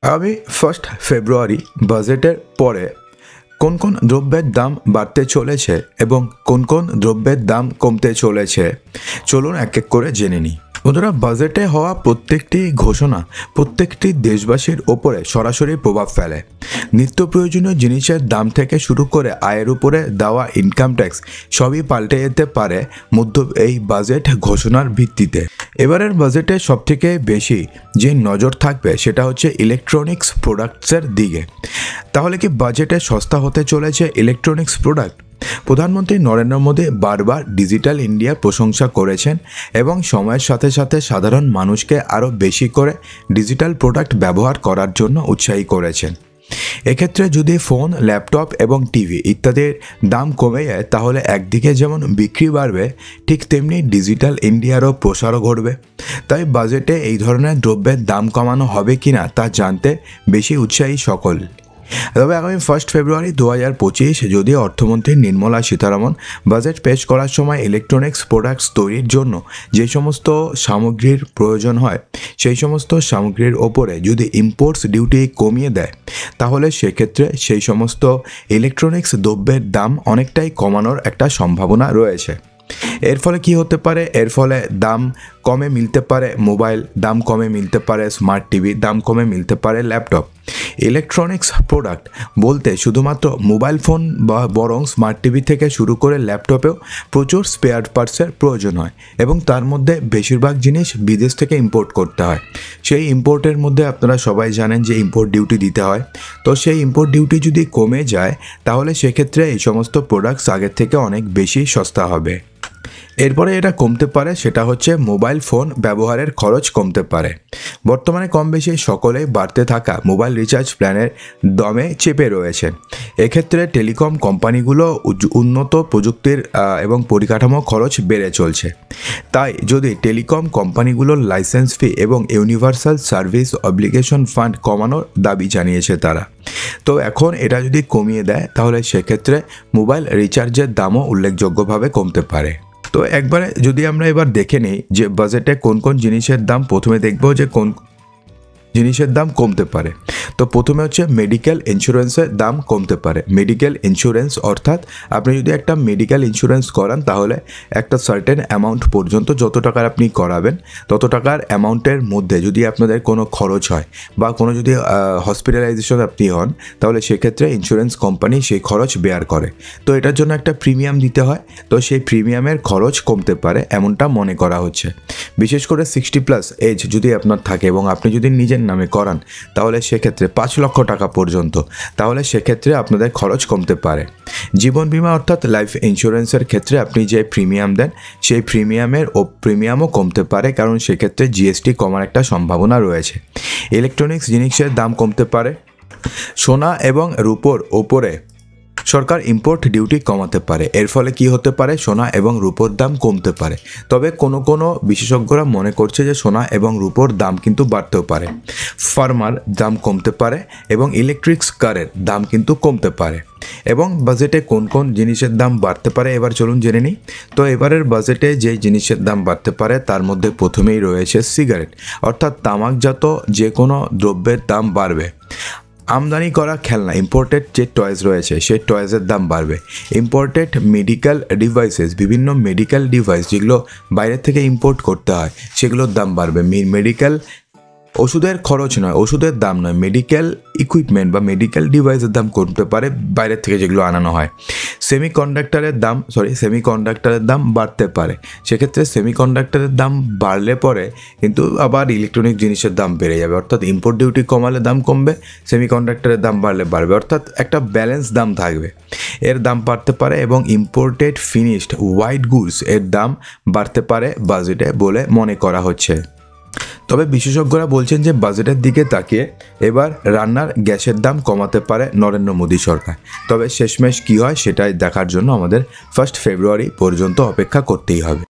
আগামী 1 ফেব্রুয়ারি বাজেটের পরে কোন কোন দ্রব্যের দাম বাড়তে চলেছে এবং কোন কোন দ্রব্যের দাম কমতে চলেছে চলুন এক এক করে জেনে নিই। বন্ধুরা, বাজেটে হওয়া প্রত্যেকটি ঘোষণা প্রত্যেকটি দেশবাসীর ওপরে সরাসরি প্রভাব ফেলে। নিত্য প্রয়োজনীয় জিনিসের দাম থেকে শুরু করে আয়ের উপরে দেওয়া ইনকাম ট্যাক্স সবই পাল্টে যেতে পারে এই বাজেট ঘোষণার ভিত্তিতে। এবারের বাজেটে সবথেকে বেশি যে নজর থাকবে সেটা হচ্ছে ইলেকট্রনিক্স প্রোডাক্টসের দিকে। তাহলে কি বাজেটে সস্তা হতে চলেছে ইলেকট্রনিক্স প্রোডাক্ট? প্রধানমন্ত্রী নরেন্দ্র মোদী বারবার ডিজিটাল ইন্ডিয়ার প্রশংসা করেছেন এবং সময়ের সাথে সাথে সাধারণ মানুষকে আরও বেশি করে ডিজিটাল প্রোডাক্ট ব্যবহার করার জন্য উৎসাহী করেছেন। এক্ষেত্রে যদি ফোন, ল্যাপটপ এবং টিভি ইত্যাদির দাম কমে যায় তাহলে একদিকে যেমন বিক্রি বাড়বে, ঠিক তেমনি ডিজিটাল ইন্ডিয়ারও প্রসারও ঘটবে। তাই বাজেটে এই ধরনের দ্রব্যের দাম কমানো হবে কিনা তা জানতে বেশি উৎসাহী সকল। তবে আগামী 1 ফেব্রুয়ারি 2025 যদি অর্থমন্ত্রী নির্মলা সীতারামন বাজেট পেশ করার সময় ইলেকট্রনিক্স প্রোডাক্টস তৈরির জন্য যে সমস্ত সামগ্রীর প্রয়োজন হয় সেই সমস্ত সামগ্রীর ওপরে যদি ইম্পোর্টস ডিউটি কমিয়ে দেয় তাহলে সেক্ষেত্রে সেই সমস্ত ইলেকট্রনিক্স দ্রব্যের দাম অনেকটাই কমানোর একটা সম্ভাবনা রয়েছে। এর ফলে কি হতে পারে? এর ফলে দাম কমে মিলতে পারে মোবাইল, দাম কমে মিলতে পারে স্মার্ট টিভি, দাম কমে মিলতে পারে ল্যাপটপ। ইলেকট্রনিক্স প্রোডাক্ট বলতে শুধুমাত্র মোবাইল ফোন বা বরং স্মার্ট টিভি থেকে শুরু করে ল্যাপটপেও প্রচুর স্পেয়ার পার্টসের প্রয়োজন হয় এবং তার মধ্যে বেশিরভাগ জিনিস বিদেশ থেকে ইম্পোর্ট করতে হয়। সেই ইম্পোর্টের মধ্যে আপনারা সবাই জানেন যে ইম্পোর্ট ডিউটি দিতে হয়। তো সেই ইম্পোর্ট ডিউটি যদি কমে যায় তাহলে সেক্ষেত্রে এই সমস্ত প্রোডাক্টস আগের থেকে অনেক বেশি সস্তা হবে। এরপরে এটা কমতে পারে সেটা হচ্ছে মোবাইল ফোন ব্যবহারের খরচ কমতে পারে। বর্তমানে কম বেশি সকলেই বাড়তে থাকা মোবাইল রিচার্জ প্ল্যানের দামে চেপে রয়েছে। এক্ষেত্রে টেলিকম কোম্পানিগুলো উন্নত প্রযুক্তির এবং পরিকাঠামো খরচ বেড়ে চলছে। তাই যদি টেলিকম কোম্পানিগুলোর লাইসেন্স ফি এবং ইউনিভার্সাল সার্ভিস অব্লিগেশন ফান্ড কমানোর দাবি জানিয়েছে তারা। তো এখন এটা যদি কমিয়ে দেয় তাহলে সেক্ষেত্রে মোবাইল রিচার্জের দামও উল্লেখযোগ্যভাবে কমতে পারে। তো একবারে যদি আমরা এবার দেখে নিই যে বাজেটে কোন কোন জিনিসের দাম, প্রথমে দেখব যে কোন জিনিসের দাম কমতে পারে। তো প্রথমে হচ্ছে মেডিকেল ইন্স্যুরেন্সের দাম কমতে পারে। মেডিকেল ইন্স্যুরেন্স অর্থাৎ আপনি যদি একটা মেডিকেল ইন্স্যুরেন্স করান তাহলে একটা সার্টেন অ্যামাউন্ট পর্যন্ত যত টাকার আপনি করাবেন তত টাকার অ্যামাউন্টের মধ্যে যদি আপনাদের কোনো খরচ হয় বা কোনো যদি হসপিটালাইজেশন আপনি হন তাহলে সেক্ষেত্রে ইন্স্যুরেন্স কোম্পানি সেই খরচ বেয়ার করে। তো এটার জন্য একটা প্রিমিয়াম দিতে হয়। তো সেই প্রিমিয়ামের খরচ কমতে পারে এমনটা মনে করা হচ্ছে। বিশেষ করে 60+ এজ যদি আপনার থাকে এবং আপনি যদি নিজের নামে করান তাহলে সেক্ষেত্রে 5 লক্ষ টাকা পর্যন্ত, তাহলে সেক্ষেত্রে আপনাদের খরচ কমতে পারে। জীবন বীমা অর্থাৎ লাইফ ইন্স্যুরেন্সের ক্ষেত্রে আপনি যে প্রিমিয়াম দেন সেই প্রিমিয়ামও কমতে পারে, কারণ সেক্ষেত্রে জিএসটি কমার একটা সম্ভাবনা রয়েছে। ইলেকট্রনিক্স জিনিসের দাম কমতে পারে। সোনা এবং রূপোর ওপরে সরকার ইম্পোর্ট ডিউটি কমাতে পারে। এর ফলে কি হতে পারে? সোনা এবং রূপোর দাম কমতে পারে। তবে কোনো বিশেষজ্ঞরা মনে করছে যে সোনা এবং রূপোর দাম কিন্তু বাড়তেও পারে। ফার্মার দাম কমতে পারে এবং ইলেকট্রিক্স কারের দাম কিন্তু কমতে পারে। এবং বাজেটে কোন কোন জিনিসের দাম বাড়তে পারে এবার চলুন জেনে নিই। তো এবারের বাজেটে যে জিনিসের দাম বাড়তে পারে তার মধ্যে প্রথমেই রয়েছে সিগারেট অর্থাৎ তামাকজাত যে কোনো দ্রব্যের দাম বাড়বে। আমদানি করা খেলনা ইম্পোর্টেড যে টয়েস রয়েছে সেই টয়েসের দাম বাড়বে। ইম্পোর্টেড মেডিকেল ডিভাইসেস, বিভিন্ন মেডিকেল ডিভাইস যেগুলো বাইরের থেকে ইম্পোর্ট করতে হয় সেগুলোর দাম বাড়বে। মেডিকেল ওষুধের খরচ নয়, ওষুধের দাম নয়, মেডিকেল ইকুইপমেন্ট বা মেডিকেল ডিভাইসের দাম কমতে পারে বাইরের থেকে যেগুলো আনানো হয়। সেমিকন্ডাক্টরের দাম বাড়তে পারে। সেক্ষেত্রে সেমিকন্ডাক্টরের দাম বাড়লে পরে কিন্তু আবার ইলেকট্রনিক জিনিসের দাম বেড়ে যাবে। অর্থাৎ ইম্পোর্ট ডিউটি কমালে দাম কমবে, সেমিকন্ডাক্টরের দাম বাড়লে বাড়বে, অর্থাৎ একটা ব্যালেন্স দাম থাকবে। এর দাম বাড়তে পারে এবং ইম্পোর্টেড ফিনিশড হোয়াইট গুডস এর দাম বাড়তে পারে বাজেটে বলে মনে করা হচ্ছে। তবে বিশেষজ্ঞরা বলছেন যে বাজেটের দিকে তাকিয়ে এবার রান্নার গ্যাসের দাম কমাতে পারে নরেন্দ্র মোদী সরকার। তবে শেষমেশ কী হয় সেটাই দেখার জন্য আমাদের 1 ফেব্রুয়ারি পর্যন্ত অপেক্ষা করতেই হবে।